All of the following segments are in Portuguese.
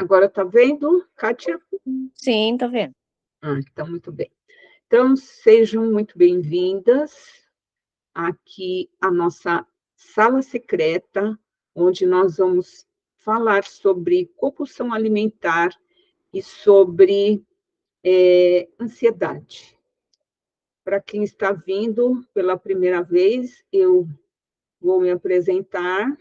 Agora tá vendo, Kátia? Sim, tô vendo. Então, muito bem. Então, sejam muito bem-vindas aqui à nossa sala secreta, onde nós vamos falar sobre compulsão alimentar e sobre ansiedade. Para quem está vindo pela primeira vez, eu vou me apresentar.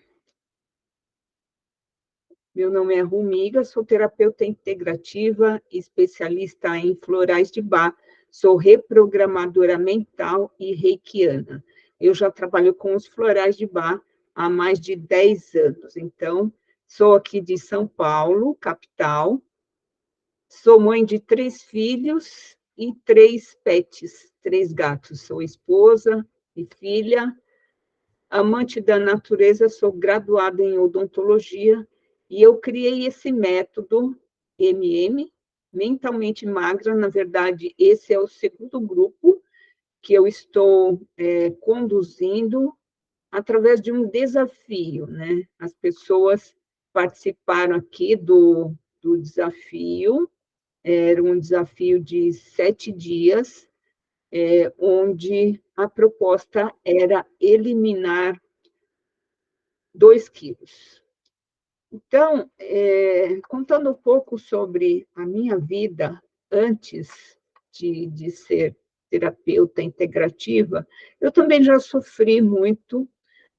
Meu nome é Rumiga, sou terapeuta integrativa, especialista em florais de Bach, sou reprogramadora mental e reikiana. Eu já trabalho com os florais de Bach há mais de 10 anos, então, sou aqui de São Paulo, capital, sou mãe de 3 filhos e 3 pets, 3 gatos, sou esposa e filha, amante da natureza, sou graduada em odontologia e eu criei esse método MM, mentalmente magra. Na verdade, esse é o segundo grupo que eu estou conduzindo através de um desafio, né? As pessoas participaram aqui do desafio, era um desafio de 7 dias, onde a proposta era eliminar 2 quilos. Então, contando um pouco sobre a minha vida antes de ser terapeuta integrativa, eu também já sofri muito,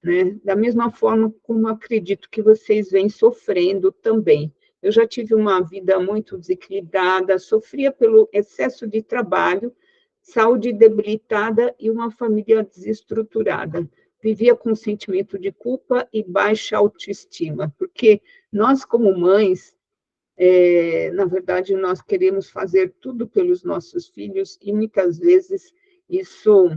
né? Da mesma forma como acredito que vocês vêm sofrendo também. Eu já tive uma vida muito desequilibrada, sofria pelo excesso de trabalho, saúde debilitada e uma família desestruturada. Vivia com sentimento de culpa e baixa autoestima, porque nós, como mães, na verdade, nós queremos fazer tudo pelos nossos filhos e muitas vezes isso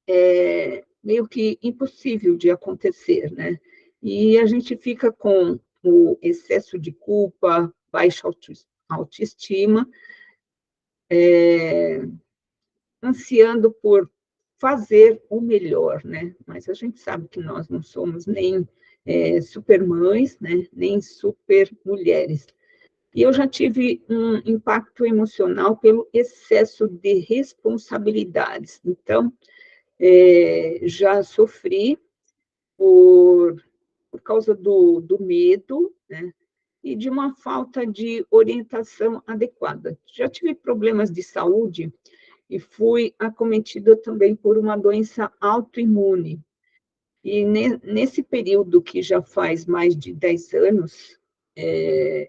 é meio que impossível de acontecer, né? E a gente fica com o excesso de culpa, baixa autoestima, ansiando por fazer o melhor, né? Mas a gente sabe que nós não somos nem supermães, né? Nem super mulheres. E eu já tive um impacto emocional pelo excesso de responsabilidades. Então, já sofri por causa do medo, né? E de uma falta de orientação adequada. Já tive problemas de saúde e fui acometida também por uma doença autoimune. E nesse período, que já faz mais de 10 anos,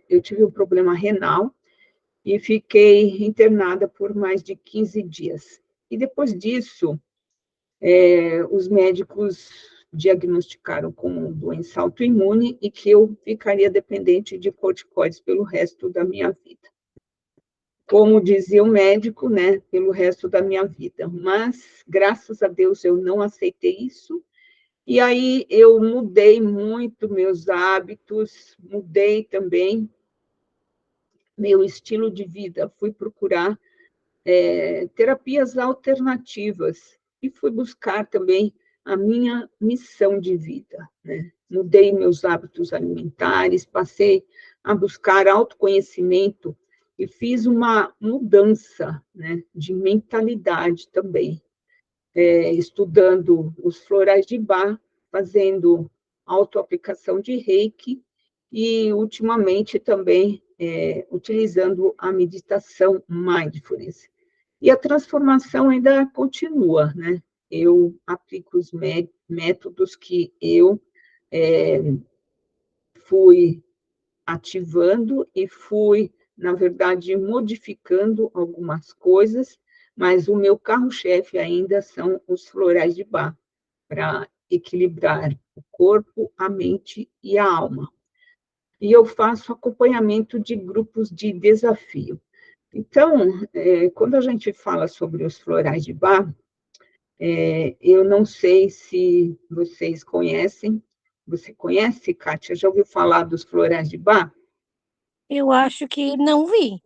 eu tive um problema renal e fiquei internada por mais de 15 dias. E depois disso, os médicos diagnosticaram como doença autoimune e que eu ficaria dependente de corticoides pelo resto da minha vida. Como dizia o médico, né, pelo resto da minha vida. Mas, graças a Deus, eu não aceitei isso. E aí eu mudei muito meus hábitos, mudei também meu estilo de vida. Fui procurar terapias alternativas e fui buscar também a minha missão de vida, né? Mudei meus hábitos alimentares, passei a buscar autoconhecimento e fiz uma mudança, né, de mentalidade também, estudando os florais de Bach, fazendo autoaplicação de Reiki e, ultimamente, também utilizando a meditação Mindfulness. E a transformação ainda continua, né? Eu aplico os métodos que eu fui ativando e fui, na verdade, modificando algumas coisas, mas o meu carro-chefe ainda são os florais de Bach, para equilibrar o corpo, a mente e a alma. E eu faço acompanhamento de grupos de desafio. Então, quando a gente fala sobre os florais de Bach, eu não sei se vocês conhecem. Você conhece, Kátia? Já ouviu falar dos florais de Bach? Eu acho que não vi.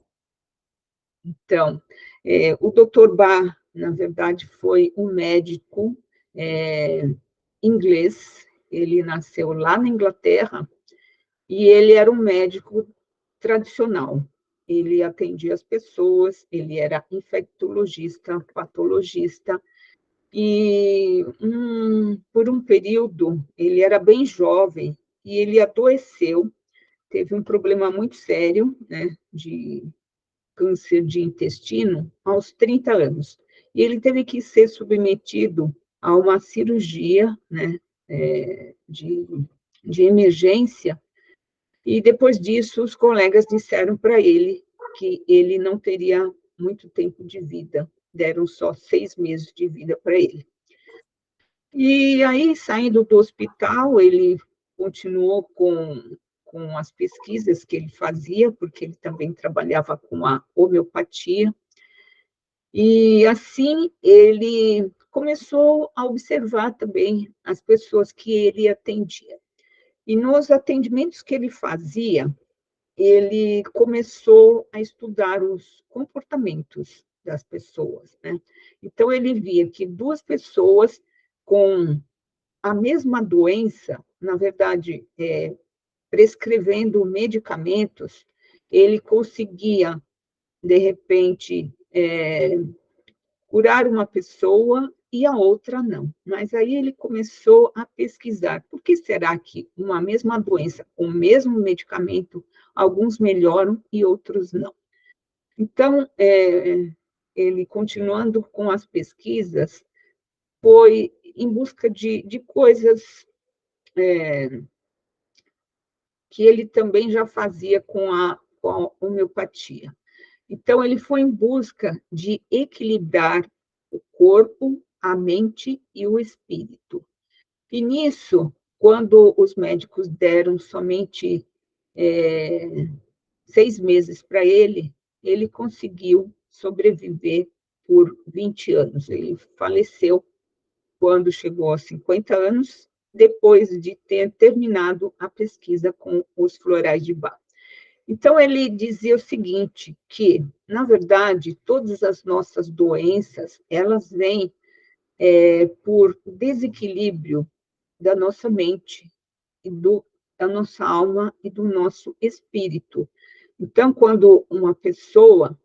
Então, o Dr. Bach, na verdade, foi um médico inglês. Ele nasceu lá na Inglaterra e ele era um médico tradicional. Ele atendia as pessoas, ele era infectologista, patologista, e por um período, ele era bem jovem, e ele adoeceu, teve um problema muito sério, né, de câncer de intestino, aos 30 anos. E ele teve que ser submetido a uma cirurgia, né, de emergência, e depois disso, os colegas disseram para ele que ele não teria muito tempo de vida, deram só 6 meses de vida para ele. E aí, saindo do hospital, ele continuou com as pesquisas que ele fazia, porque ele também trabalhava com a homeopatia, e assim ele começou a observar também as pessoas que ele atendia. E nos atendimentos que ele fazia, ele começou a estudar os comportamentos das pessoas, né? Então, ele via que duas pessoas com a mesma doença, na verdade, prescrevendo medicamentos, ele conseguia, de repente, curar uma pessoa e a outra não. Mas aí ele começou a pesquisar, por que será que uma mesma doença, com o mesmo medicamento, alguns melhoram e outros não? Então, ele, continuando com as pesquisas, foi em busca de coisas que ele também já fazia com a homeopatia. Então, ele foi em busca de equilibrar o corpo, a mente e o espírito. E nisso, quando os médicos deram somente 6 meses para ele, ele conseguiu sobreviver por 20 anos. Ele faleceu quando chegou aos 50 anos, depois de ter terminado a pesquisa com os florais de Bach. Então, ele dizia o seguinte, que, na verdade, todas as nossas doenças, elas vêm por desequilíbrio da nossa mente, e da nossa alma e do nosso espírito. Então, quando uma pessoa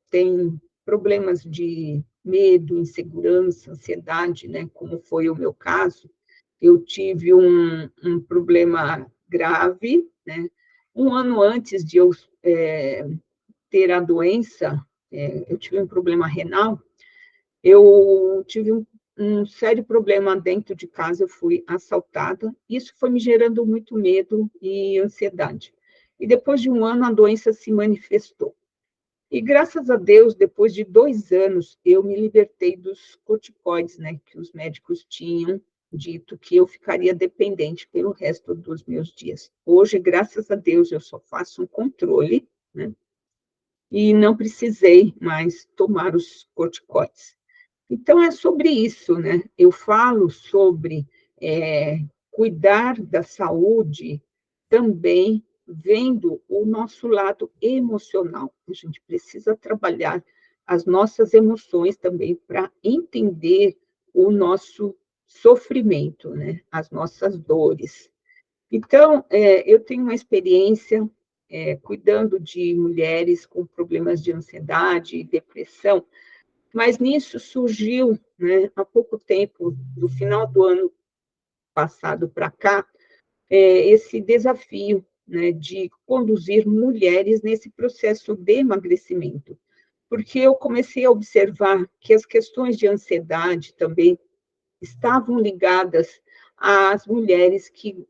tem problemas de medo, insegurança, ansiedade, né, como foi o meu caso, eu tive um problema grave, né, um ano antes de eu ter a doença, eu tive um problema renal, eu tive um sério problema dentro de casa, eu fui assaltada, isso foi me gerando muito medo e ansiedade. E depois de um ano, a doença se manifestou. E graças a Deus, depois de 2 anos, eu me libertei dos corticoides, né, que os médicos tinham dito que eu ficaria dependente pelo resto dos meus dias. Hoje, graças a Deus, eu só faço um controle, né, e não precisei mais tomar os corticoides. Então, é sobre isso, né? Eu falo sobre cuidar da saúde também vendo o nosso lado emocional. A gente precisa trabalhar as nossas emoções também para entender o nosso sofrimento, né? As nossas dores. Então, eu tenho uma experiência cuidando de mulheres com problemas de ansiedade e depressão, mas nisso surgiu, né, há pouco tempo, do final do ano passado para cá, esse desafio, né, de conduzir mulheres nesse processo de emagrecimento, porque eu comecei a observar que as questões de ansiedade também estavam ligadas às mulheres que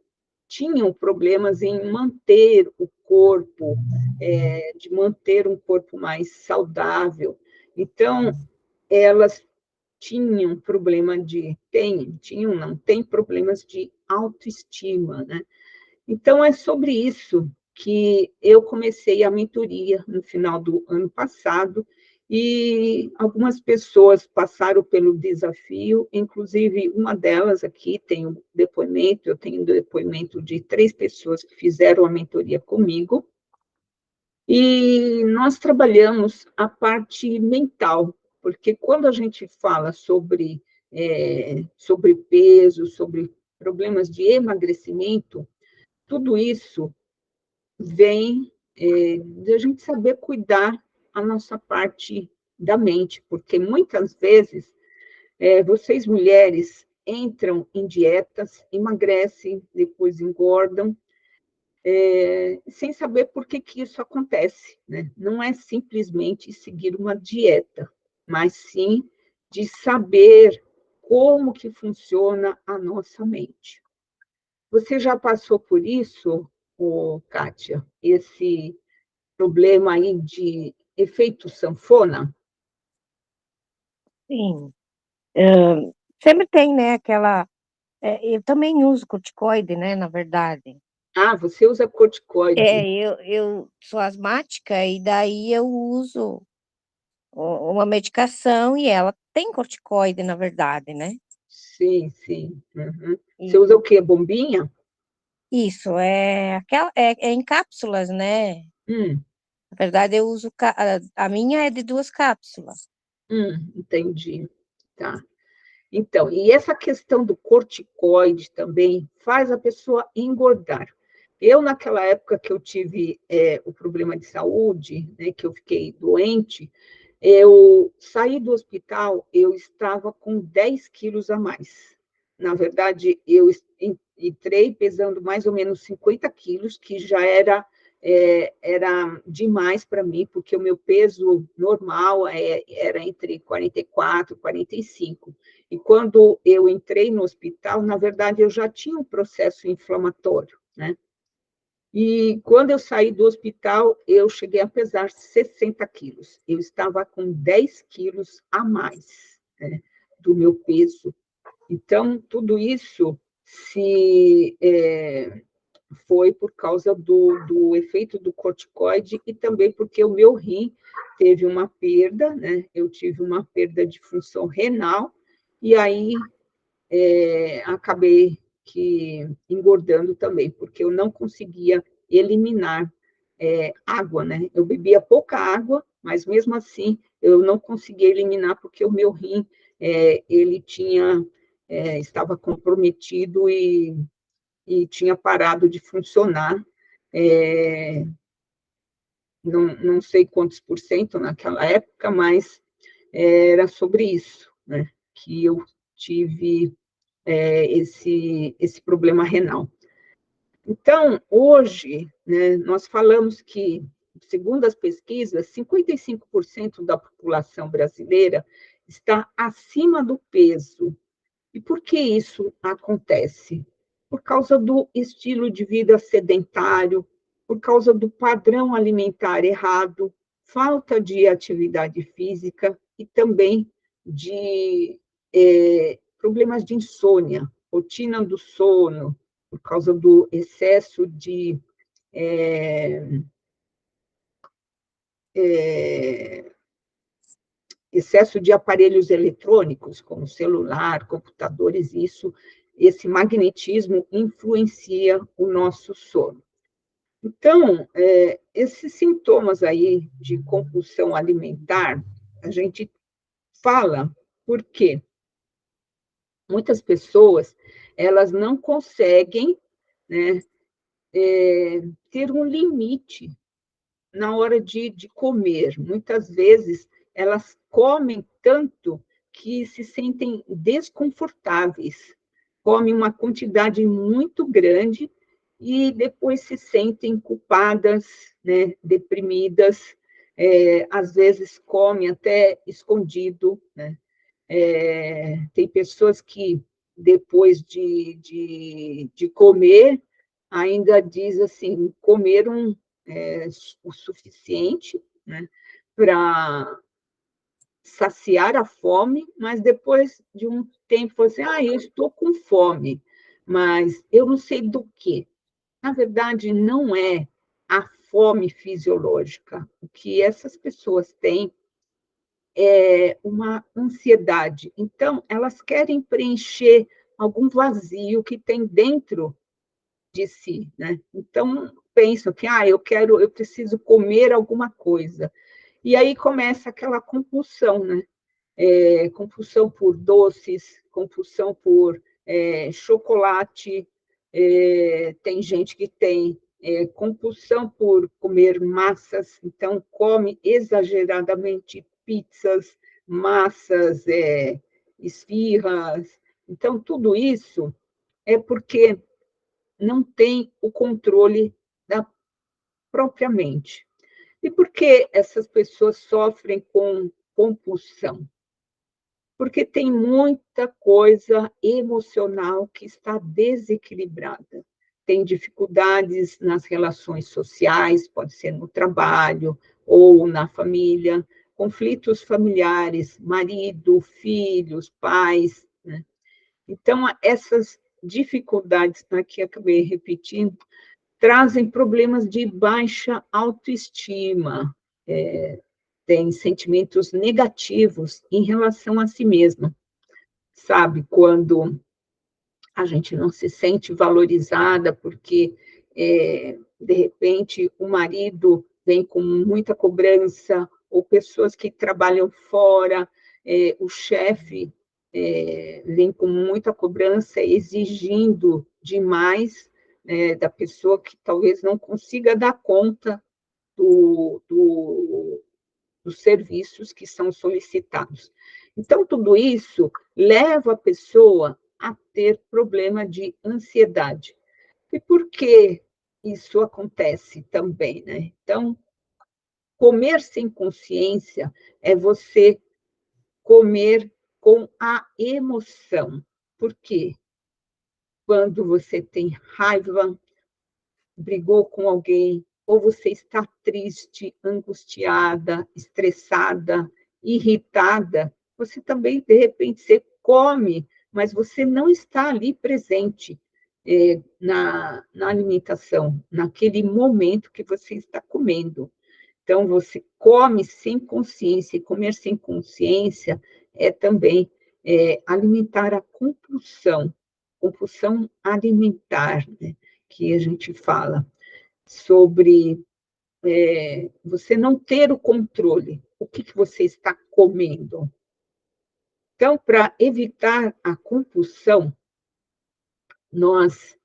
tinham problemas em manter o corpo, de manter um corpo mais saudável. Então, elas tinham problema não, tem problemas de autoestima, né? Então, é sobre isso que eu comecei a mentoria no final do ano passado, e algumas pessoas passaram pelo desafio, inclusive uma delas aqui tem um depoimento, eu tenho um depoimento de 3 pessoas que fizeram a mentoria comigo, e nós trabalhamos a parte mental, porque quando a gente fala sobre peso, sobre problemas de emagrecimento, tudo isso vem de a gente saber cuidar a nossa parte da mente, porque muitas vezes vocês mulheres entram em dietas, emagrecem, depois engordam, sem saber por que que isso acontece, né? Não é simplesmente seguir uma dieta, mas sim de saber como que funciona a nossa mente. Você já passou por isso, Kátia? Esse problema aí de efeito sanfona? Sim. Sempre tem, né, aquela... eu também uso corticoide, né, na verdade. Ah, você usa corticoide. Eu sou asmática e daí eu uso uma medicação e ela tem corticoide, na verdade, né? Sim, sim. Uhum. Você usa E o quê? Bombinha? isso, é em cápsulas, né? Hum, Na verdade, eu uso, a minha é de 2 cápsulas. entendi. Tá. Então, e essa questão do corticoide também faz a pessoa engordar. Eu, naquela época que eu tive o problema de saúde, né, que eu fiquei doente, eu saí do hospital, eu estava com 10 quilos a mais. Na verdade, eu entrei pesando mais ou menos 50 quilos, que já era demais para mim, porque o meu peso normal era entre 44 e 45. E quando eu entrei no hospital, na verdade, eu já tinha um processo inflamatório, né? E quando eu saí do hospital, eu cheguei a pesar 60 quilos. Eu estava com 10 quilos a mais, né, do meu peso. Então, tudo isso se foi por causa do efeito do corticoide e também porque o meu rim teve uma perda, né? Eu tive uma perda de função renal, e aí acabei que engordando também, porque eu não conseguia eliminar água, né? Eu bebia pouca água, mas mesmo assim eu não conseguia eliminar porque o meu rim ele estava comprometido e tinha parado de funcionar. Não sei quantos por cento naquela época, mas era sobre isso, né? Que eu tive esse problema renal. Então, hoje, né, nós falamos que, segundo as pesquisas, 55% da população brasileira está acima do peso. E por que isso acontece? Por causa do estilo de vida sedentário, por causa do padrão alimentar errado, falta de atividade física e também de problemas de insônia, rotina do sono, por causa do é, é, excesso de aparelhos eletrônicos, como celular, computadores, esse magnetismo influencia o nosso sono. Então, esses sintomas aí de compulsão alimentar, a gente fala porque muitas pessoas, elas não conseguem, né, ter um limite na hora de comer. Muitas vezes elas comem tanto que se sentem desconfortáveis, comem uma quantidade muito grande e depois se sentem culpadas, né, deprimidas, às vezes comem até escondido, né? Tem pessoas que, depois de comer, ainda diz assim, comeram o suficiente, né, para saciar a fome, mas depois de um tempo, assim, eu estou com fome, mas eu não sei do quê. Na verdade, não é a fome fisiológica. O que essas pessoas têm uma ansiedade. Então, elas querem preencher algum vazio que tem dentro de si, né? Então, pensam que, eu preciso comer alguma coisa. E aí começa aquela compulsão, né? Compulsão por doces, compulsão por chocolate, tem gente que tem compulsão por comer massas, então come exageradamente pizzas, massas, esfirras. Então, tudo isso é porque não tem o controle da própria mente. E por que essas pessoas sofrem com compulsão? Porque tem muita coisa emocional que está desequilibrada. Tem dificuldades nas relações sociais, pode ser no trabalho ou na família, conflitos familiares, marido, filhos, pais, né? Então, essas dificuldades, aqui acabei repetindo, trazem problemas de baixa autoestima, tem sentimentos negativos em relação a si mesma, sabe? Quando a gente não se sente valorizada porque, de repente, o marido vem com muita cobrança, ou pessoas que trabalham fora, o chefe vem com muita cobrança, exigindo demais, da pessoa que talvez não consiga dar conta dos serviços que são solicitados. Então, tudo isso leva a pessoa a ter problema de ansiedade. E por que isso acontece também, né? Então, comer sem consciência é você comer com a emoção. Por quê? Quando você tem raiva, brigou com alguém, ou você está triste, angustiada, estressada, irritada, você também, de repente, você come, mas você não está ali presente na alimentação, naquele momento que você está comendo. Então, você come sem consciência, e comer sem consciência é também alimentar a compulsão alimentar, né, que a gente fala sobre você não ter o controle, o que você está comendo. Então, para evitar a compulsão, nós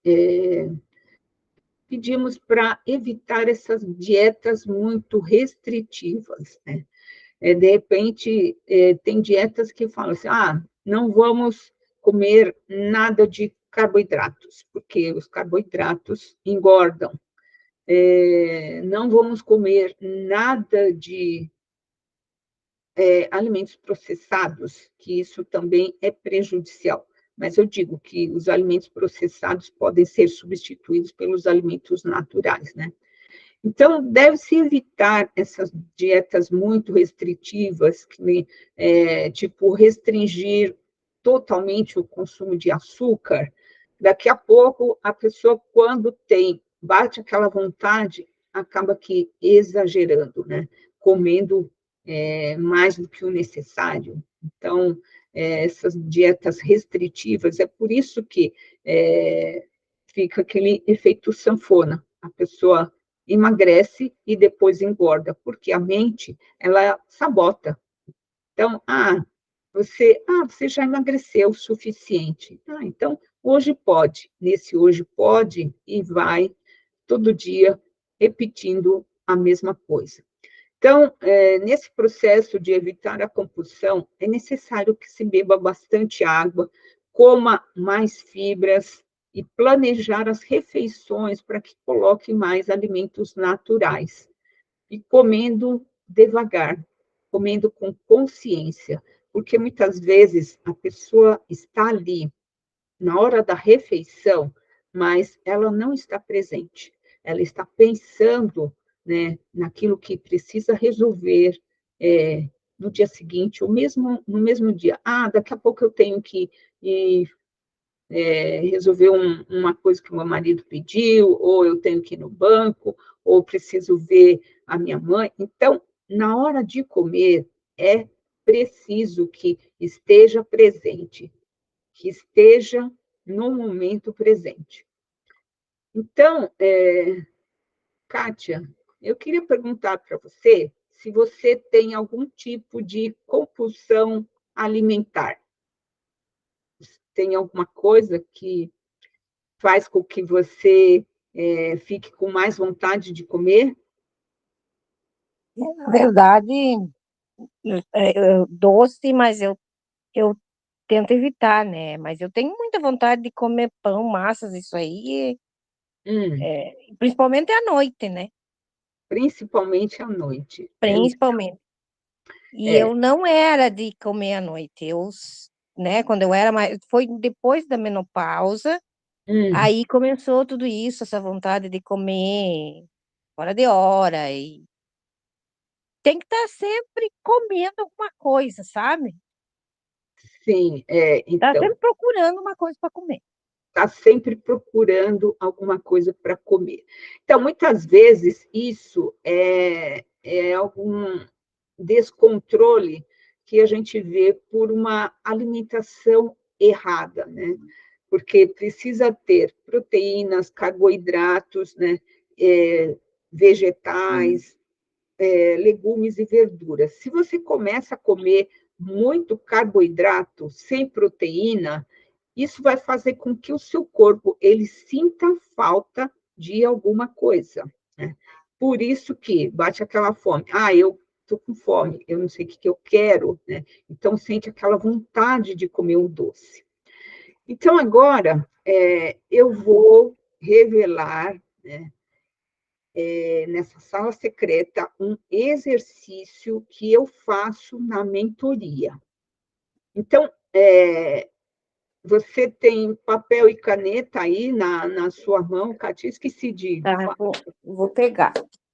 pedimos para evitar essas dietas muito restritivas, né? De repente, tem dietas que falam assim, não vamos comer nada de carboidratos, porque os carboidratos engordam. Não vamos comer nada de alimentos processados, que isso também é prejudicial. Mas eu digo que os alimentos processados podem ser substituídos pelos alimentos naturais, né? Então, deve-se evitar essas dietas muito restritivas, tipo restringir totalmente o consumo de açúcar. Daqui a pouco, a pessoa, quando bate aquela vontade, acaba que exagerando, né? Comendo mais do que o necessário. Então, essas dietas restritivas, é por isso que fica aquele efeito sanfona. A pessoa emagrece e depois engorda, porque a mente, ela sabota. Então, você já emagreceu o suficiente. Então, hoje pode. Nesse hoje pode e vai todo dia repetindo a mesma coisa. Então, nesse processo de evitar a compulsão, é necessário que se beba bastante água, coma mais fibras e planejar as refeições para que coloque mais alimentos naturais. E comendo devagar, comendo com consciência, porque muitas vezes a pessoa está ali na hora da refeição, mas ela não está presente. Ela está pensando, né, naquilo que precisa resolver no dia seguinte, ou mesmo no mesmo dia. Daqui a pouco eu tenho que ir, resolver uma coisa que o meu marido pediu, ou eu tenho que ir no banco, ou preciso ver a minha mãe. Então, na hora de comer, é preciso que esteja presente, que esteja no momento presente. Então, Kátia, eu queria perguntar para você se você tem algum tipo de compulsão alimentar. Tem alguma coisa que faz com que você fique com mais vontade de comer? Na verdade, doce, mas eu tento evitar, né? Mas eu tenho muita vontade de comer pão, massas, isso aí, Hum, principalmente à noite, né? principalmente à noite. Principalmente. E É, eu não era de comer à noite. Né, quando eu era mais, foi depois da menopausa, hum, aí começou tudo isso, essa vontade de comer fora de hora e tem que estar sempre comendo alguma coisa, sabe? sim, Tá então, sempre procurando uma coisa para comer. está sempre procurando alguma coisa para comer. Então, muitas vezes, isso é algum descontrole que a gente vê por uma alimentação errada, né? Porque precisa ter proteínas, carboidratos, né? Vegetais, legumes e verduras. Se você começa a comer muito carboidrato sem proteína, isso vai fazer com que o seu corpo ele sinta falta de alguma coisa, né? Por isso que bate aquela fome. Ah, eu estou com fome, eu não sei o que eu quero, né? Então sente aquela vontade de comer um doce. Então agora eu vou revelar, né, nessa sala secreta um exercício que eu faço na mentoria. Então, você tem papel e caneta aí na sua mão, Cátia? Esqueci de Tá? falar. Vou pegar.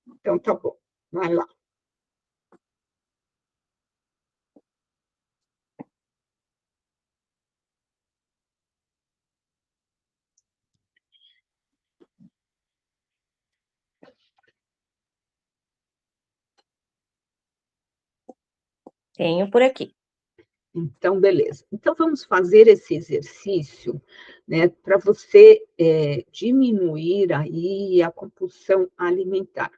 Então, tá bom. Vai lá. Tenho por aqui. Então, beleza. Então, vamos fazer esse exercício, né, para você diminuir aí a compulsão alimentar.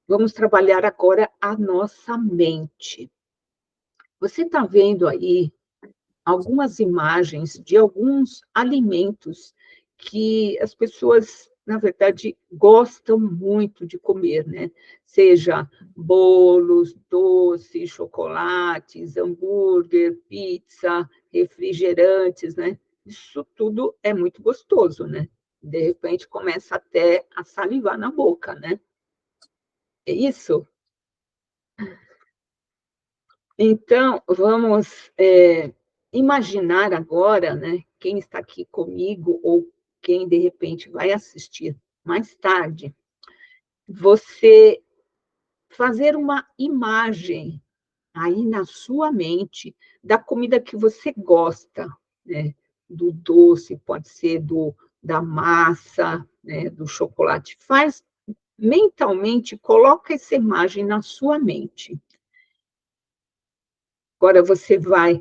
Vamos trabalhar agora a nossa mente. Você está vendo aí algumas imagens de alguns alimentos que as pessoas, na verdade, gostam muito de comer, né? Seja bolos, doces, chocolates, hambúrguer, pizza, refrigerantes, né? Isso tudo é muito gostoso, né? De repente começa até a salivar na boca, né? É isso? Então, vamos imaginar agora, né, quem está aqui comigo ou quem de repente vai assistir mais tarde, você fazer uma imagem aí na sua mente da comida que você gosta, né? Do doce, pode ser da massa, né? Do chocolate. Faz mentalmente, coloca essa imagem na sua mente. Agora você vai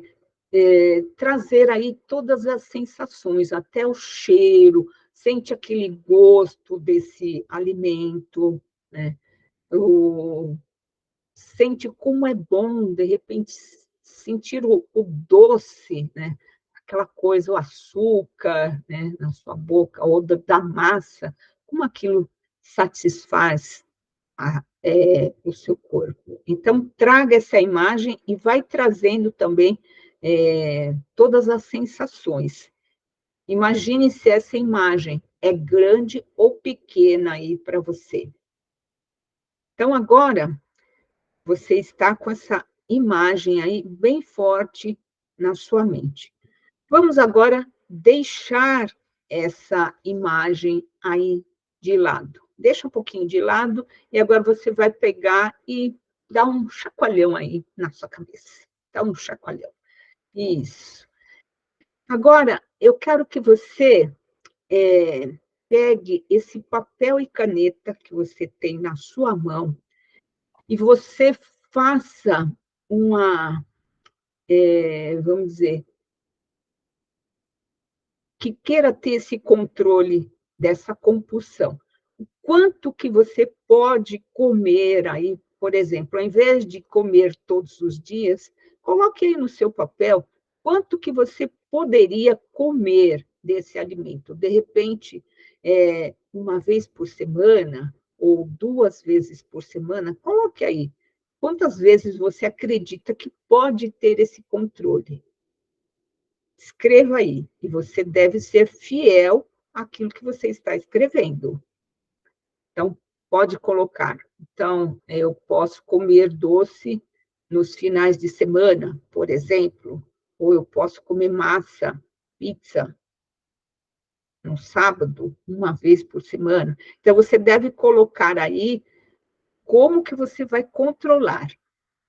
trazer aí todas as sensações, até o cheiro, sente aquele gosto desse alimento, né? O, sente como é bom, de repente, sentir o doce, né? Aquela coisa, o açúcar, né? Na sua boca, ou da massa, como aquilo satisfaz o seu corpo. Então, traga essa imagem e vai trazendo também todas as sensações. Imagine se essa imagem é grande ou pequena aí para você. Então, agora, você está com essa imagem aí bem forte na sua mente. Vamos agora deixar essa imagem aí de lado. Deixa um pouquinho de lado e agora você vai pegar e dar um chacoalhão aí na sua cabeça. Dá um chacoalhão. Isso. Agora, eu quero que você pegue esse papel e caneta que você tem na sua mão e você faça uma, vamos dizer, que queira ter esse controle dessa compulsão. Quanto que você pode comer aí, por exemplo, ao invés de comer todos os dias, coloque aí no seu papel quanto que você poderia comer desse alimento. De repente, uma vez por semana ou 2 vezes por semana, coloque aí. Quantas vezes você acredita que pode ter esse controle? Escreva aí, e você deve ser fiel àquilo que você está escrevendo. Então, pode colocar. Então, eu posso comer doce nos finais de semana, por exemplo, ou eu posso comer massa, pizza, no sábado, uma vez por semana. Então, você deve colocar aí como que você vai controlar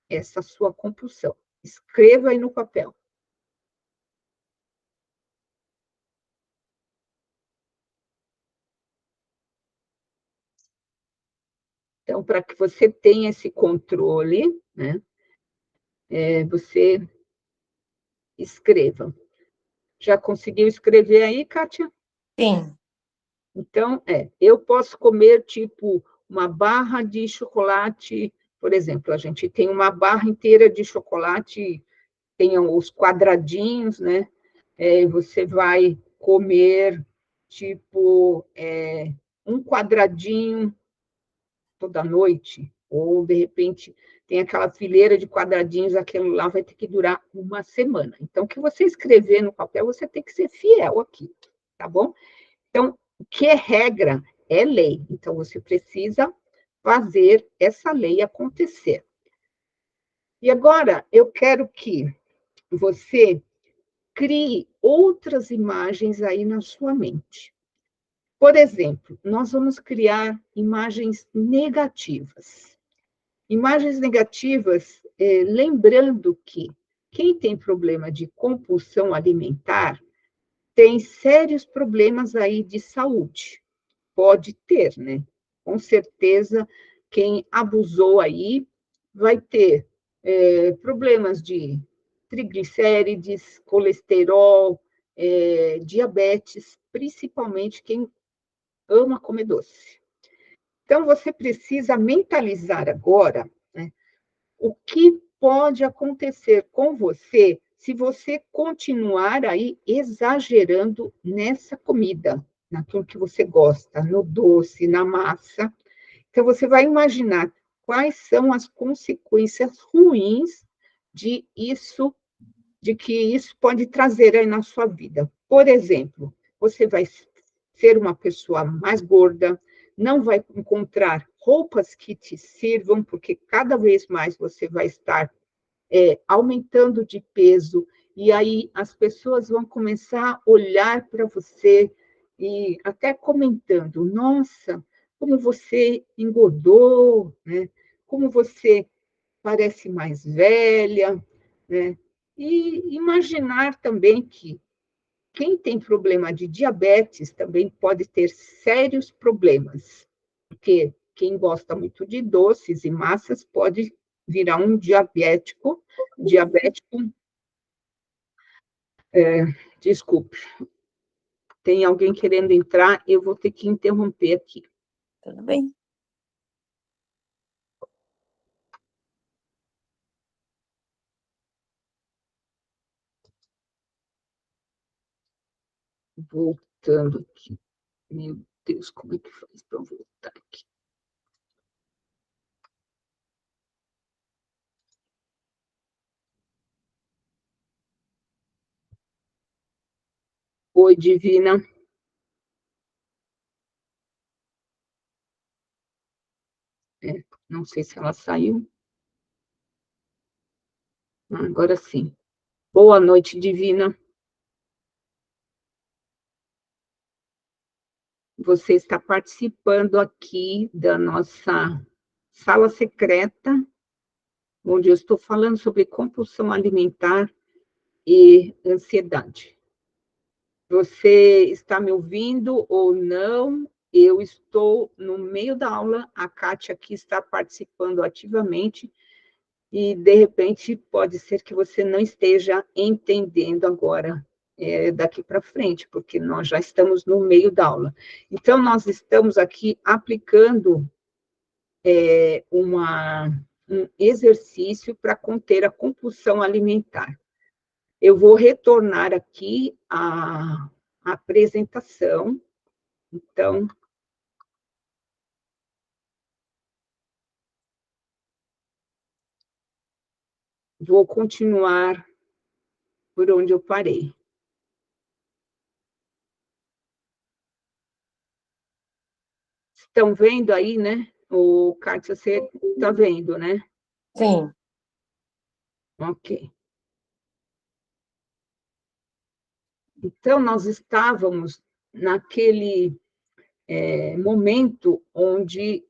essa sua compulsão. Escreva aí no papel. Então, para que você tenha esse controle, né, você escreva. Já conseguiu escrever aí, Kátia? Sim. Então, eu posso comer, tipo, uma barra de chocolate, por exemplo, a gente tem uma barra inteira de chocolate, tem os quadradinhos, né? Você vai comer, tipo, um quadradinho toda noite, ou, de repente, tem aquela fileira de quadradinhos, aquilo lá vai ter que durar uma semana. Então, o que você escrever no papel, você tem que ser fiel aqui, tá bom? Então, o que é regra é lei. Então, você precisa fazer essa lei acontecer. E agora, eu quero que você crie outras imagens aí na sua mente. Por exemplo, nós vamos criar imagens negativas. Imagens negativas, lembrando que quem tem problema de compulsão alimentar tem sérios problemas aí de saúde. Pode ter, né? Com certeza, quem abusou aí vai ter problemas de triglicérides, colesterol, diabetes, principalmente quem ama comer doce. Então, você precisa mentalizar agora, né, o que pode acontecer com você se você continuar aí exagerando nessa comida, naquilo que você gosta, no doce, na massa. Então, você vai imaginar quais são as consequências ruins de isso, de que isso pode trazer aí na sua vida. Por exemplo, você vai ser uma pessoa mais gorda, não vai encontrar roupas que te sirvam, porque cada vez mais você vai estar aumentando de peso, e aí as pessoas vão começar a olhar para você e até comentando: nossa, como você engordou, né? Como você parece mais velha, né? E imaginar também que quem tem problema de diabetes também pode ter sérios problemas, porque quem gosta muito de doces e massas pode virar um diabético, desculpe, tem alguém querendo entrar, eu vou ter que interromper aqui. Tudo bem. Voltando aqui. Meu Deus, como é que faz para voltar aqui? Oi, Divina. Não sei se ela saiu. Agora sim. Boa noite, Divina. Você está participando aqui da nossa sala secreta, onde eu estou falando sobre compulsão alimentar e ansiedade. Você está me ouvindo ou não? Eu estou no meio da aula, a Kátia aqui está participando ativamente, e, de repente, pode ser que você não esteja entendendo agora, daqui para frente, porque nós já estamos no meio da aula. Então, nós estamos aqui aplicando um exercício para conter a compulsão alimentar. Eu vou retornar aqui a apresentação. Então, vou continuar por onde eu parei. Estão vendo aí, né? O Kátia, você está vendo, né? Sim. Ok. Então, nós estávamos naquele momento onde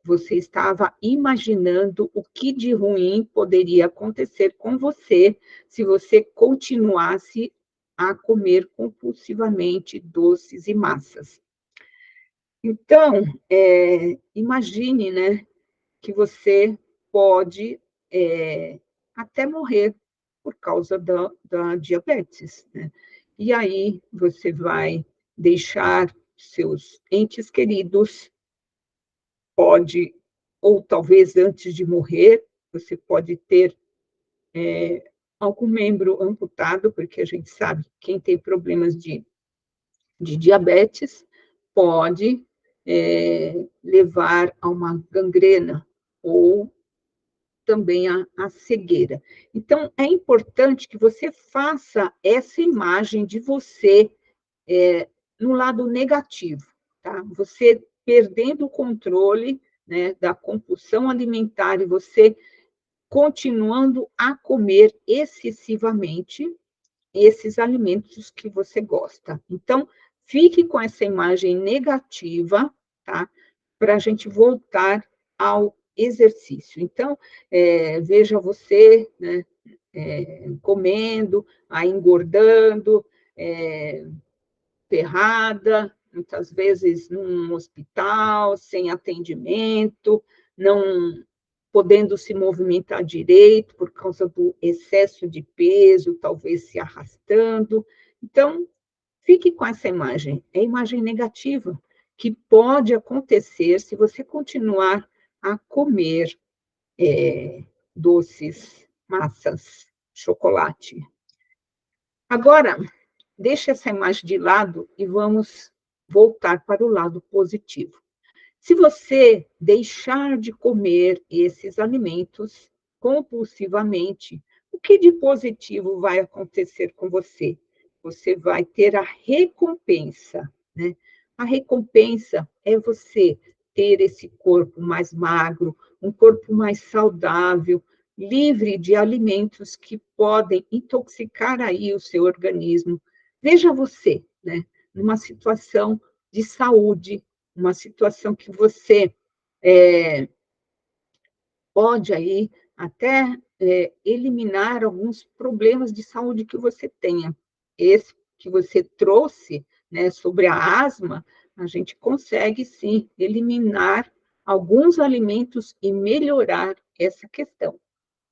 você estava imaginando o que de ruim poderia acontecer com você se você continuasse a comer compulsivamente doces e massas. Então, imagine, né, que você pode até morrer por causa da diabetes, né? E aí você vai deixar seus entes queridos, pode, ou talvez antes de morrer, você pode ter algum membro amputado, porque a gente sabe que quem tem problemas de diabetes pode levar a uma gangrena ou também a cegueira. Então, é importante que você faça essa imagem de você no lado negativo, tá? Você perdendo o controle, né, da compulsão alimentar e você continuando a comer excessivamente esses alimentos que você gosta. Então, fique com essa imagem negativa, tá? Para a gente voltar ao exercício. Então, veja você, né, comendo, aí engordando, ferrada, muitas vezes num hospital, sem atendimento, não podendo se movimentar direito por causa do excesso de peso, talvez se arrastando. Então, fique com essa imagem, é imagem negativa, que pode acontecer se você continuar a comer doces, massas, chocolate. Agora, deixe essa imagem de lado e vamos voltar para o lado positivo. Se você deixar de comer esses alimentos compulsivamente, o que de positivo vai acontecer com você? Você vai ter a recompensa, né? A recompensa é você ter esse corpo mais magro, um corpo mais saudável, livre de alimentos que podem intoxicar aí o seu organismo. Veja você, né, numa situação de saúde, uma situação que você pode aí até eliminar alguns problemas de saúde que você tenha. Esse que você trouxe, né, sobre a asma, a gente consegue sim eliminar alguns alimentos e melhorar essa questão.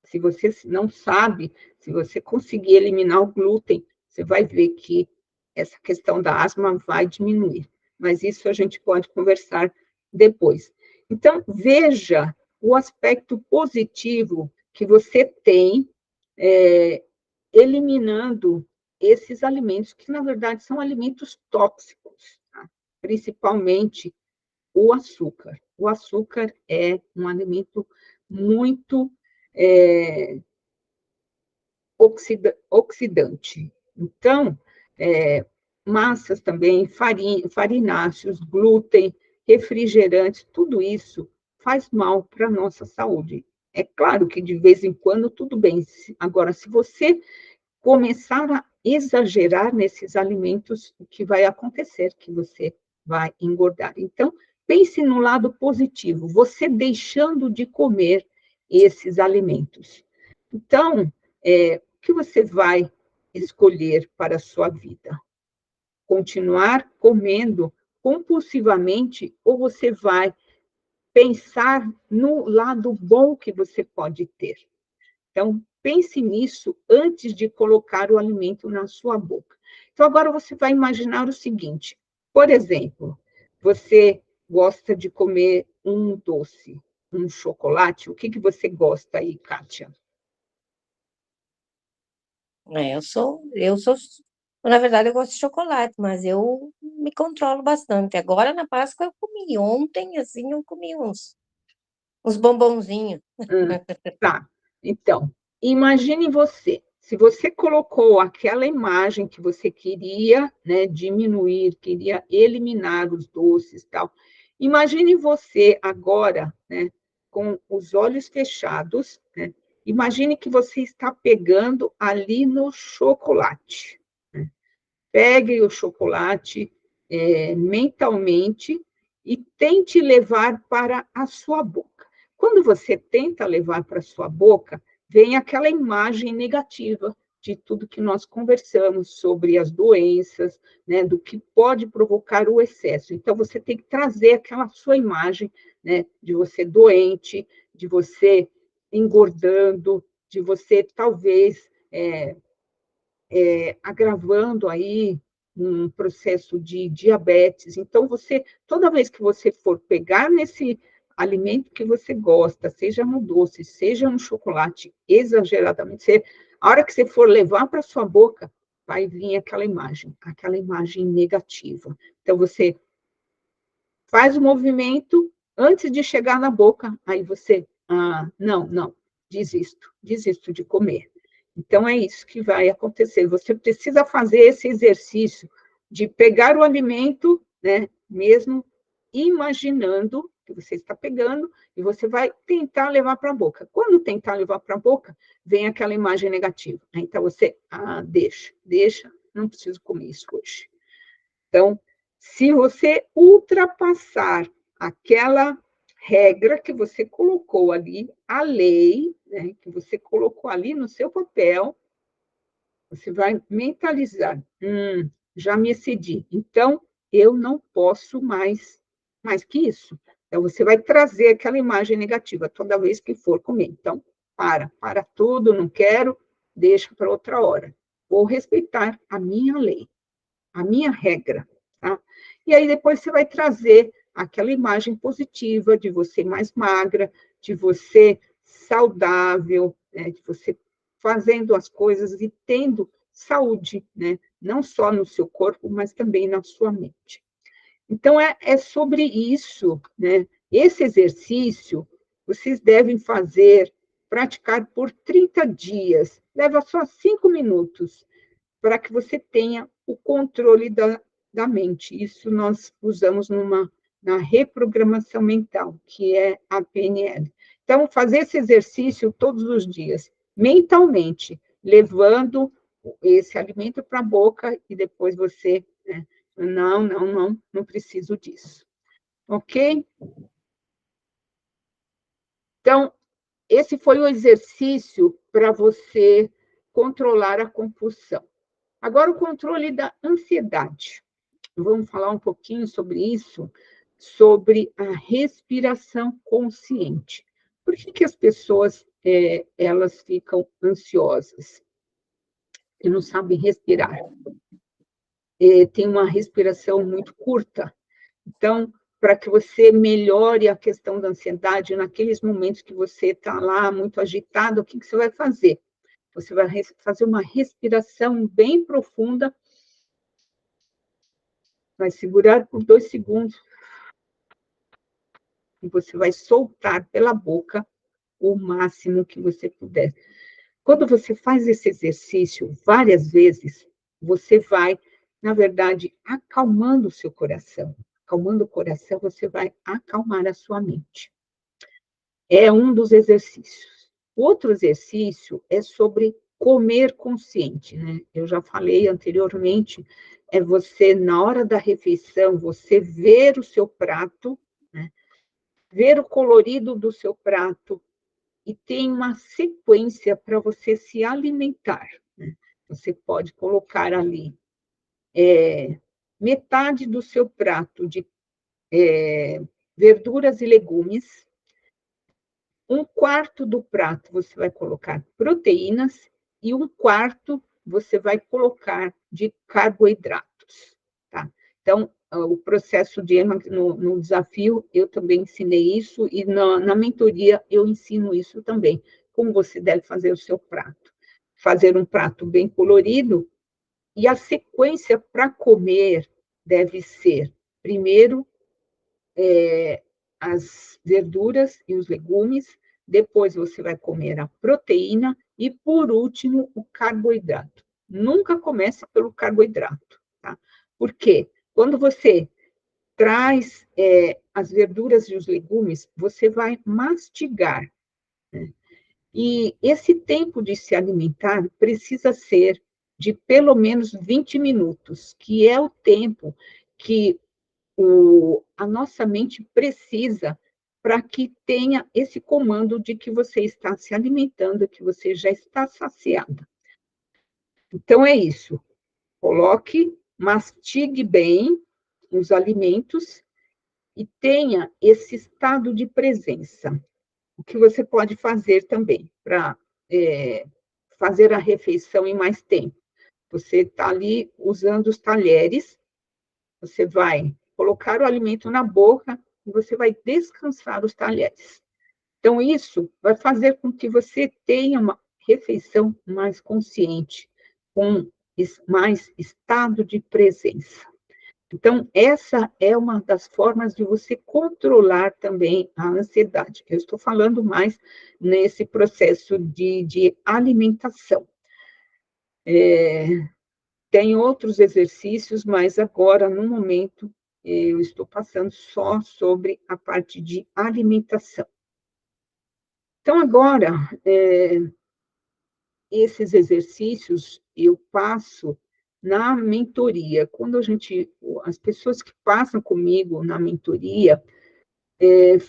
Se você não sabe, se você conseguir eliminar o glúten, você vai ver que essa questão da asma vai diminuir. Mas isso a gente pode conversar depois. Então, veja o aspecto positivo que você tem eliminando esses alimentos, que na verdade são alimentos tóxicos, tá? Principalmente o açúcar. O açúcar é um alimento muito oxidante. Então, massas também, farináceos, glúten, refrigerantes, tudo isso faz mal para a nossa saúde. É claro que de vez em quando tudo bem. Agora, se você começar a exagerar nesses alimentos, o que vai acontecer? Que você vai engordar. Então, pense no lado positivo, você deixando de comer esses alimentos. Então, o que você vai escolher para a sua vida? Continuar comendo compulsivamente ou você vai pensar no lado bom que você pode ter? Então, pense nisso antes de colocar o alimento na sua boca. Então, agora você vai imaginar o seguinte: por exemplo, você gosta de comer um doce, um chocolate, o que você gosta aí, Kátia? Eu sou, na verdade, eu gosto de chocolate, mas eu me controlo bastante. Agora na Páscoa eu comi, ontem, assim, eu comi uns bombonzinhos. Tá, então. imagine você, se você colocou aquela imagem que você queria, né, diminuir, queria eliminar os doces e tal, imagine você agora, né, com os olhos fechados, né, imagine que você está pegando ali no chocolate, né? Pegue o chocolate mentalmente e tente levar para a sua boca. Quando você tenta levar para a sua boca, vem aquela imagem negativa de tudo que nós conversamos sobre as doenças, né, do que pode provocar o excesso. Então, você tem que trazer aquela sua imagem, né, de você doente, de você engordando, de você talvez agravando aí um processo de diabetes. Então, você, toda vez que você for pegar nesse alimento que você gosta, seja no doce, seja no chocolate, exageradamente, a hora que você for levar para sua boca, vai vir aquela imagem negativa. Então, você faz o movimento antes de chegar na boca, aí você, não, desisto de comer. Então, é isso que vai acontecer. Você precisa fazer esse exercício de pegar o alimento, né, mesmo imaginando que você está pegando, e você vai tentar levar para a boca. Quando tentar levar para a boca, vem aquela imagem negativa. Então, você, deixa, não preciso comer isso hoje. Então, se você ultrapassar aquela regra que você colocou ali, a lei, né, que você colocou ali no seu papel, você vai mentalizar, já me excedi, então eu não posso mais que isso. Então, você vai trazer aquela imagem negativa toda vez que for comer. Então, para tudo, não quero, deixa para outra hora. Vou respeitar a minha lei, a minha regra, tá? E aí depois você vai trazer aquela imagem positiva de você mais magra, de você saudável, né? De você fazendo as coisas e tendo saúde, né? Não só no seu corpo, mas também na sua mente. Então, é sobre isso, né? Esse exercício vocês devem fazer, praticar por 30 dias, leva só 5 minutos, para que você tenha o controle da mente. Isso nós usamos na reprogramação mental, que é a PNL. Então, fazer esse exercício todos os dias, mentalmente, levando esse alimento para a boca e depois você, né, não preciso disso. Ok? Então, esse foi o exercício para você controlar a compulsão. Agora, o controle da ansiedade. Vamos falar um pouquinho sobre isso, sobre a respiração consciente. Por que as pessoas elas ficam ansiosas e não sabem respirar? Tem uma respiração muito curta. Então, para que você melhore a questão da ansiedade, naqueles momentos que você está lá muito agitado, o que você vai fazer? Você vai fazer uma respiração bem profunda, vai segurar por 2 segundos e você vai soltar pela boca o máximo que você puder. Quando você faz esse exercício várias vezes, você vai, na verdade, acalmando o seu coração. Acalmando o coração, você vai acalmar a sua mente. É um dos exercícios. Outro exercício é sobre comer consciente, né? Eu já falei anteriormente, é você, na hora da refeição, você ver o seu prato, né? Ver o colorido do seu prato, e tem uma sequência para você se alimentar, né? Você pode colocar ali metade do seu prato de verduras e legumes, um quarto do prato você vai colocar proteínas e um quarto você vai colocar de carboidratos, tá? Então, o processo de no desafio, eu também ensinei isso, e na mentoria eu ensino isso também, como você deve fazer o seu prato. Fazer um prato bem colorido, e a sequência para comer deve ser, primeiro, as verduras e os legumes, depois você vai comer a proteína E, por último, o carboidrato. Nunca comece pelo carboidrato, tá? Por quê? Quando você traz as verduras e os legumes, você vai mastigar, né? E esse tempo de se alimentar precisa ser de pelo menos 20 minutos, que é o tempo que a nossa mente precisa para que tenha esse comando de que você está se alimentando, que você já está saciada. Então, é isso. Coloque, mastigue bem os alimentos e tenha esse estado de presença. O que você pode fazer também para fazer a refeição em mais tempo? Você está ali usando os talheres, você vai colocar o alimento na boca e você vai descansar os talheres. Então, isso vai fazer com que você tenha uma refeição mais consciente, com mais estado de presença. Então, essa é uma das formas de você controlar também a ansiedade. Eu estou falando mais nesse processo de alimentação. Tem outros exercícios, mas agora, no momento, eu estou passando só sobre a parte de alimentação. Então, agora, esses exercícios eu passo na mentoria. Quando as pessoas que passam comigo na mentoria,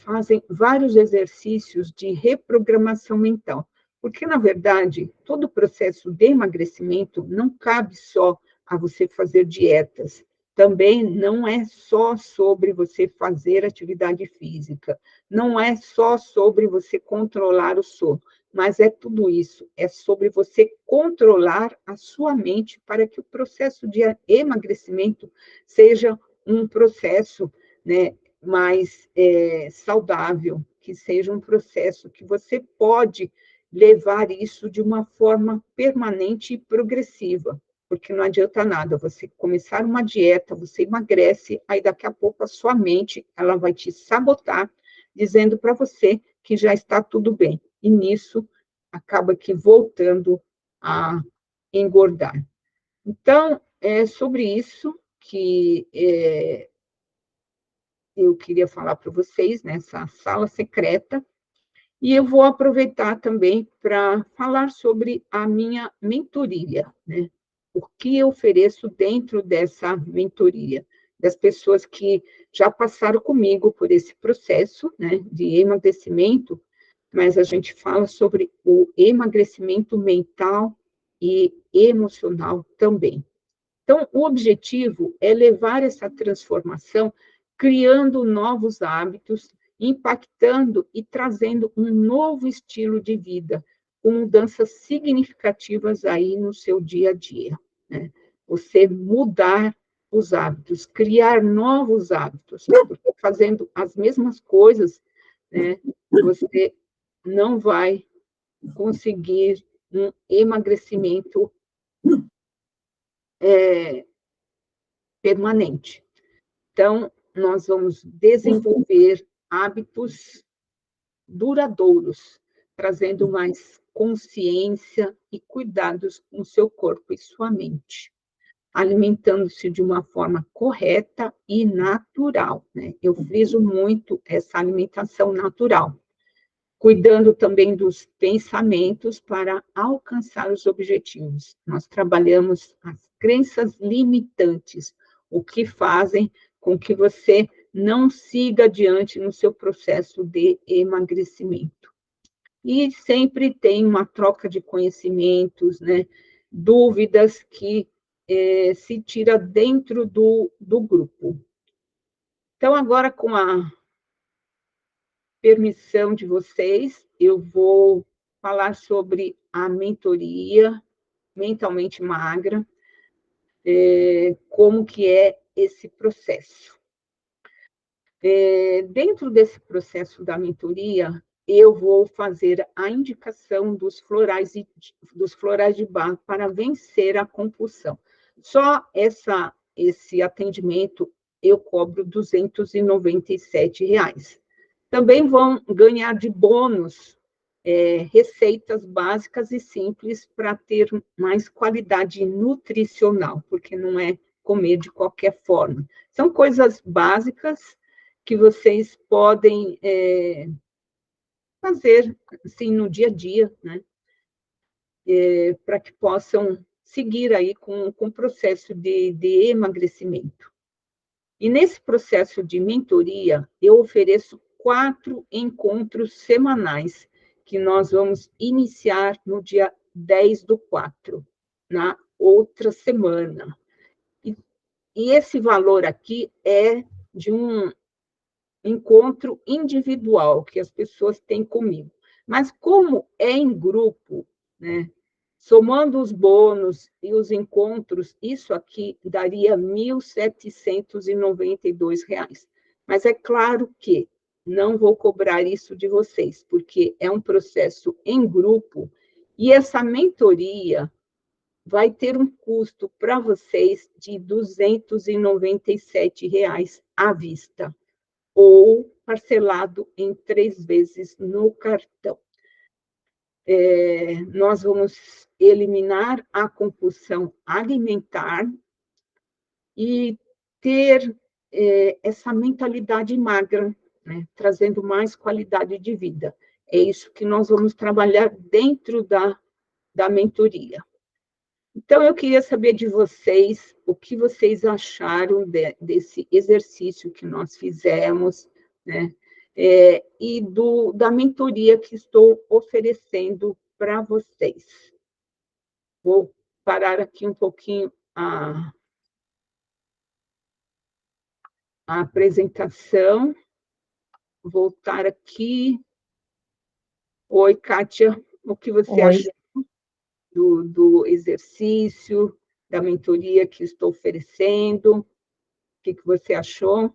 fazem vários exercícios de reprogramação mental. Porque, na verdade, todo o processo de emagrecimento não cabe só a você fazer dietas. Também não é só sobre você fazer atividade física, não é só sobre você controlar o sono, mas é tudo isso, é sobre você controlar a sua mente para que o processo de emagrecimento seja um processo, né, mais saudável, que seja um processo que você pode levar isso de uma forma permanente e progressiva, porque não adianta nada você começar uma dieta, você emagrece, aí daqui a pouco a sua mente ela vai te sabotar, dizendo para você que já está tudo bem, e nisso acaba que voltando a engordar. Então, é sobre isso que eu queria falar para vocês nessa sala secreta, e eu vou aproveitar também para falar sobre a minha mentoria, né? O que eu ofereço dentro dessa mentoria, das pessoas que já passaram comigo por esse processo, né, de emagrecimento, mas a gente fala sobre o emagrecimento mental e emocional também. Então, o objetivo é levar essa transformação, criando novos hábitos, impactando e trazendo um novo estilo de vida, com mudanças significativas aí no seu dia a dia, né? Você mudar os hábitos, criar novos hábitos, porque fazendo as mesmas coisas, né, você não vai conseguir um emagrecimento permanente. Então, nós vamos desenvolver hábitos duradouros, trazendo mais consciência e cuidados com o seu corpo e sua mente, alimentando-se de uma forma correta e natural, né? Eu friso muito essa alimentação natural, cuidando também dos pensamentos para alcançar os objetivos. Nós trabalhamos as crenças limitantes, o que fazem com que você não siga adiante no seu processo de emagrecimento. E sempre tem uma troca de conhecimentos, né? Dúvidas que se tira dentro do grupo. Então, agora, com a permissão de vocês, eu vou falar sobre a mentoria Mentalmente Magra, como que é esse processo. Dentro desse processo da mentoria, eu vou fazer a indicação dos florais de Bach para vencer a compulsão. Só esse atendimento eu cobro R$ 297. Também vão ganhar de bônus receitas básicas e simples para ter mais qualidade nutricional, porque não é comer de qualquer forma. São coisas básicas que vocês podem fazer assim, no dia a dia, né? Para que possam seguir aí com o processo de emagrecimento. E nesse processo de mentoria, eu ofereço 4 encontros semanais, que nós vamos iniciar no dia 10/4, na outra semana. E esse valor aqui é de um encontro individual que as pessoas têm comigo. Mas como é em grupo, né? Somando os bônus e os encontros, isso aqui daria R$ 1.792. Mas é claro que não vou cobrar isso de vocês, porque é um processo em grupo e essa mentoria vai ter um custo para vocês de R$ 297 à vista ou parcelado em 3 vezes no cartão. Nós vamos eliminar a compulsão alimentar e ter essa mentalidade magra, né, trazendo mais qualidade de vida. É isso que nós vamos trabalhar dentro da mentoria. Então, eu queria saber de vocês o que vocês acharam desse exercício que nós fizemos, né? E da mentoria que estou oferecendo para vocês. Vou parar aqui um pouquinho a apresentação, voltar aqui. Oi, Kátia, o que você Oi. achou do exercício, da mentoria que estou oferecendo? O que você achou?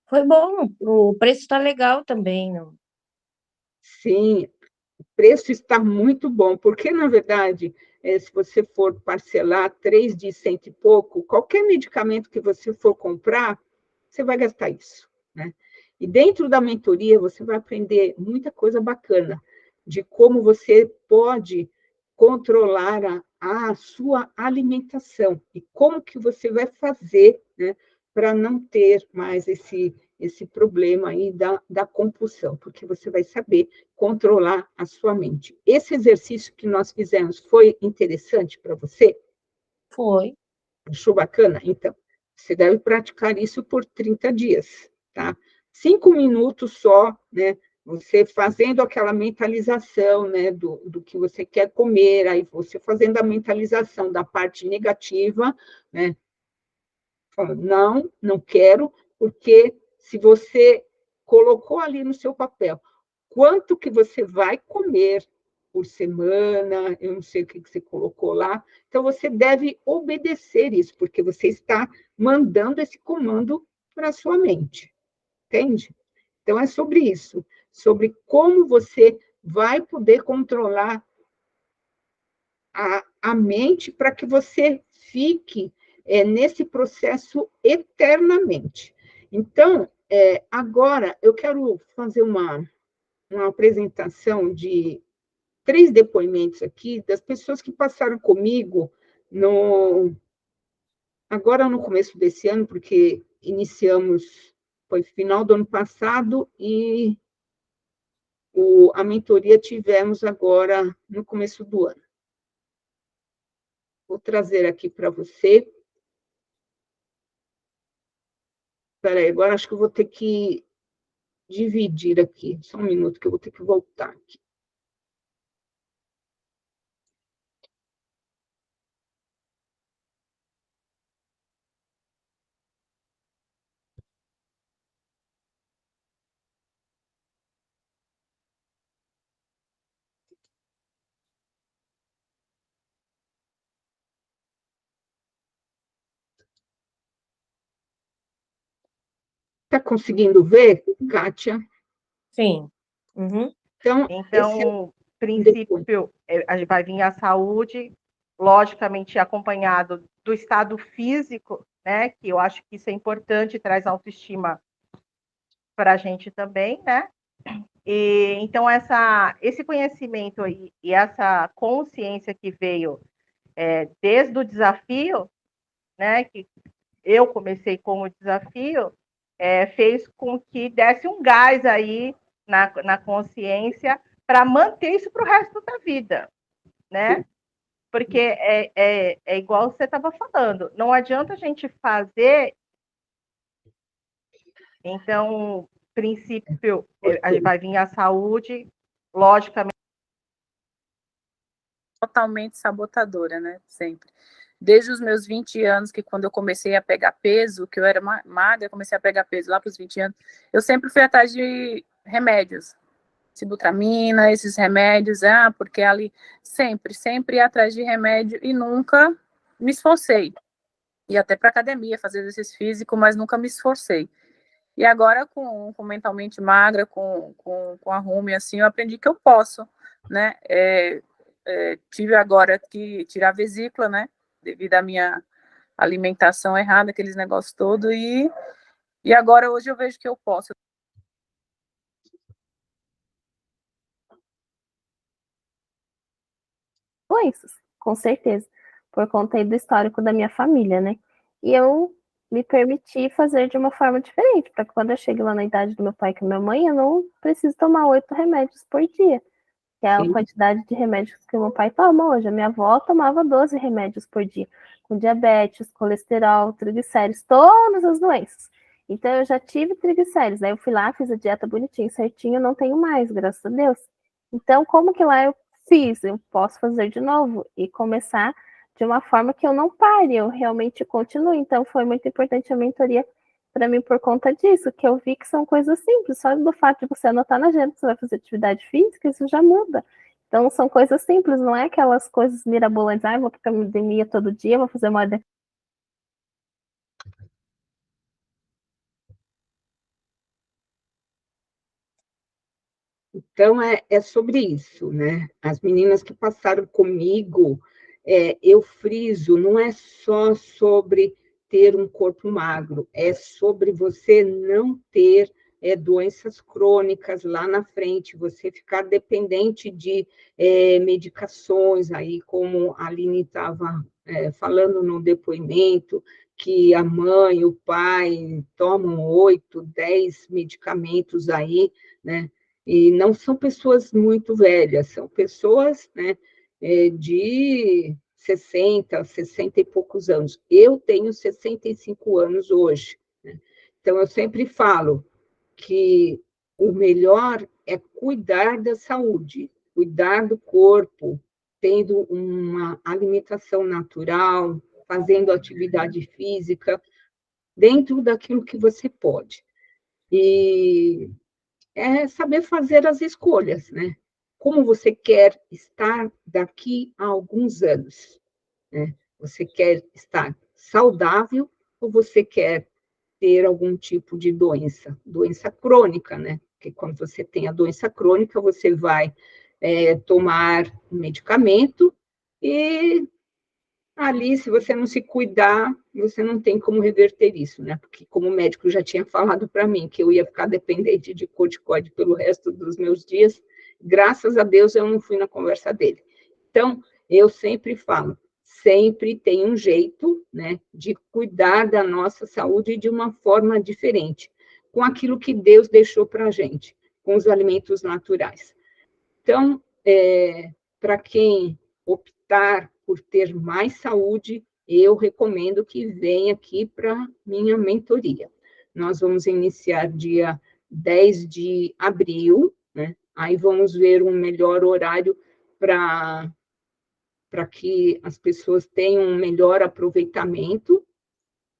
Foi bom, o preço está legal também. Sim, o preço está muito bom, porque, na verdade, se você for parcelar 3 de cento e pouco, qualquer medicamento que você for comprar, você vai gastar isso, né? E dentro da mentoria, você vai aprender muita coisa bacana de como você pode controlar a sua alimentação e como que você vai fazer, né, para não ter mais esse problema aí da compulsão, porque você vai saber controlar a sua mente. Esse exercício que nós fizemos foi interessante para você? Foi. Achou bacana? Então, você deve praticar isso por 30 dias, tá? 5 minutos só, né? Você fazendo aquela mentalização, né, do que você quer comer, aí você fazendo a mentalização da parte negativa, né? Falando, não quero, porque se você colocou ali no seu papel quanto que você vai comer por semana, eu não sei o que você colocou lá, então você deve obedecer isso, porque você está mandando esse comando para a sua mente, entende? Então, é sobre isso, sobre como você vai poder controlar a mente para que você fique nesse processo eternamente. Então, agora eu quero fazer uma apresentação de 3 depoimentos aqui das pessoas que passaram comigo agora no começo desse ano, porque iniciamos, foi final do ano passado, e a mentoria tivemos agora no começo do ano. Vou trazer aqui para você. Espera aí, agora acho que eu vou ter que dividir aqui. Só um minuto que eu vou ter que voltar aqui. Está conseguindo ver, Kátia? Sim. Uhum. Então, esse é Então, o depoimento. princípio, vai vir a saúde, logicamente acompanhado do estado físico, né? Que eu acho que isso é importante, traz autoestima para a gente também, né? E, então, esse conhecimento e essa consciência que veio desde o desafio, né, que eu comecei como desafio, fez com que desse um gás aí na consciência para manter isso para o resto da vida, né? Porque é igual você estava falando, não adianta a gente fazer. Então, princípio, vai vir a saúde, logicamente. Totalmente sabotadora, né? Sempre. Desde os meus 20 anos, que quando eu comecei a pegar peso, que eu era magra, comecei a pegar peso lá para os 20 anos, eu sempre fui atrás de remédios, sibutramina, esses remédios, porque ali sempre ia atrás de remédio e nunca me esforcei. Ia até para academia fazer exercício físico, mas nunca me esforcei. E agora, com mentalmente magra, com a Rumi, assim, eu aprendi que eu posso, né? Tive agora que tirar a vesícula, né? Devido à minha alimentação errada, aqueles negócios todos, e agora, hoje, eu vejo que eu posso. Doenças, com certeza, por conta aí do histórico da minha família, né? E eu me permiti fazer de uma forma diferente, para que quando eu chegue lá na idade do meu pai e da minha mãe, eu não preciso tomar 8 remédios por dia, que é a quantidade de remédios que o meu pai toma hoje. A minha avó tomava 12 remédios por dia, com diabetes, colesterol, triglicéridos, todas as doenças. Então, eu já tive triglicéridos, aí eu fui lá, fiz a dieta bonitinha, certinho, não tenho mais, graças a Deus. Então, como que lá eu fiz? Eu posso fazer de novo e começar de uma forma que eu não pare, eu realmente continue. Então, foi muito importante a mentoria para mim por conta disso, que eu vi que são coisas simples, só do fato de você anotar na agenda que você vai fazer atividade física, isso já muda. Então, são coisas simples, não é aquelas coisas mirabolantes, vou para a academia todo dia, vou fazer uma... Então, é sobre isso, né? As meninas que passaram comigo, eu friso, não é só sobre ter um corpo magro, é sobre você não ter doenças crônicas lá na frente, você ficar dependente de medicações, aí como a Aline estava falando no depoimento, que a mãe, o pai tomam 8, 10 medicamentos aí, né? E não são pessoas muito velhas, são pessoas, né, de 60, 60 e poucos anos. Eu tenho 65 anos hoje, né? Então, eu sempre falo que o melhor é cuidar da saúde, cuidar do corpo, tendo uma alimentação natural, fazendo atividade física, dentro daquilo que você pode. E saber fazer as escolhas, né? Como você quer estar daqui a alguns anos, né? Você quer estar saudável ou você quer ter algum tipo de doença crônica, né? Porque quando você tem a doença crônica, você vai tomar um medicamento e ali, se você não se cuidar, você não tem como reverter isso, né? Porque, como o médico já tinha falado para mim, que eu ia ficar dependente de corticoide pelo resto dos meus dias, graças a Deus eu não fui na conversa dele. Então, eu sempre falo, sempre tem um jeito, né, de cuidar da nossa saúde de uma forma diferente, com aquilo que Deus deixou para a gente, com os alimentos naturais. Então, para quem optar por ter mais saúde, eu recomendo que venha aqui para minha mentoria. Nós vamos iniciar dia 10 de abril, né? Aí vamos ver um melhor horário para que as pessoas tenham um melhor aproveitamento.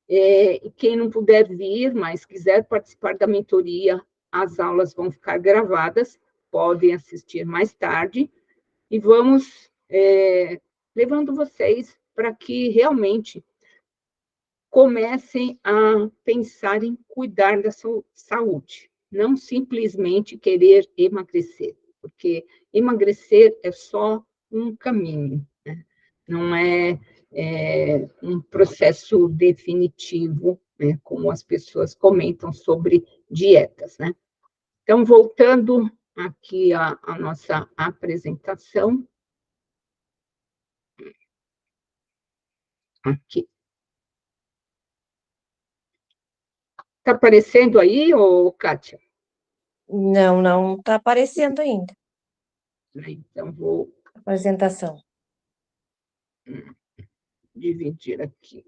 E quem não puder vir, mas quiser participar da mentoria, as aulas vão ficar gravadas, podem assistir mais tarde, e vamos levando vocês para que realmente comecem a pensar em cuidar da sua saúde, não simplesmente querer emagrecer, porque emagrecer é só um caminho, né? Não é um processo definitivo, né, como as pessoas comentam sobre dietas, né? Então, voltando aqui à nossa apresentação. Aqui. Está aparecendo aí, ô, Kátia? Não, não está aparecendo ainda. Então, vou Apresentação. dividir aqui.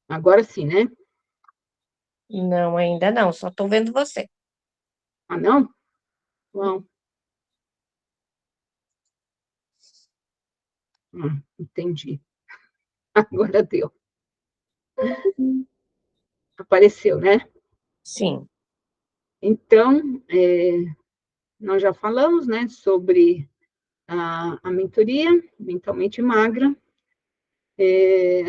Agora sim, né? Não, ainda não, só estou vendo você. Ah, não? Bom. Entendi. Agora deu. Apareceu, né? Sim. Então, nós já falamos, né, sobre a mentoria Mentalmente Magra,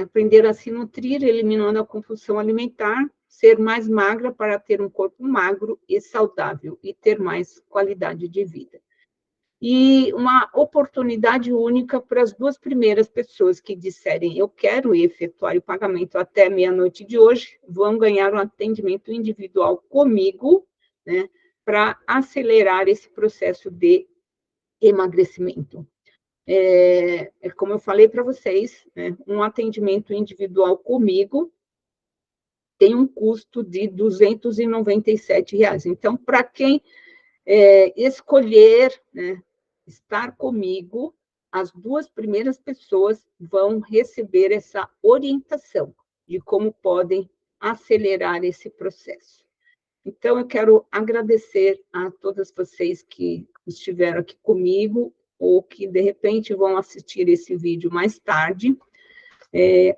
aprender a se nutrir, eliminando a compulsão alimentar, ser mais magra para ter um corpo magro e saudável e ter mais qualidade de vida. E uma oportunidade única para as 2 primeiras pessoas que disserem eu quero efetuar o pagamento até meia-noite de hoje, vão ganhar um atendimento individual comigo, né, para acelerar esse processo de emagrecimento. Como eu falei para vocês, né, um atendimento individual comigo tem um custo de R$ 297. Então, para quem escolher, né, estar comigo, as 2 primeiras pessoas vão receber essa orientação de como podem acelerar esse processo. Então, eu quero agradecer a todas vocês que estiveram aqui comigo ou que, de repente, vão assistir esse vídeo mais tarde.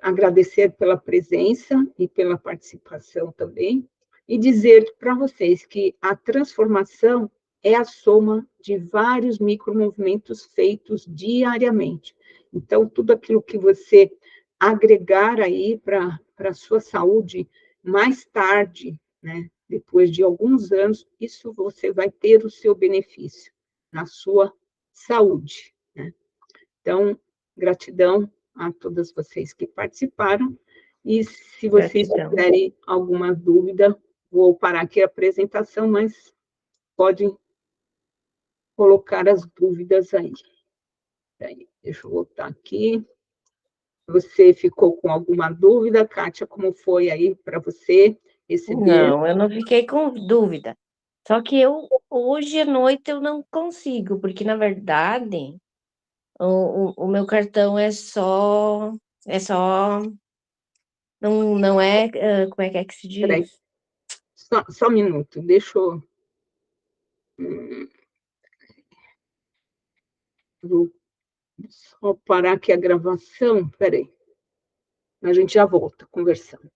Agradecer pela presença e pela participação também, e dizer para vocês que a transformação é a soma de vários micromovimentos feitos diariamente. Então, tudo aquilo que você agregar aí para a sua saúde mais tarde, né, depois de alguns anos, isso você vai ter o seu benefício na sua saúde, né? Então, gratidão a todas vocês que participaram. E se vocês tiverem alguma dúvida, vou parar aqui a apresentação, mas podem colocar as dúvidas aí. Deixa eu voltar aqui. Você ficou com alguma dúvida, Kátia? Como foi aí para você receber? Não, eu não fiquei com dúvida. Só que hoje à noite eu não consigo, porque na verdade o meu cartão não é, como é que se Peraí, diz? só um minuto, deixa eu... Vou só parar aqui a gravação, peraí. A gente já volta conversando.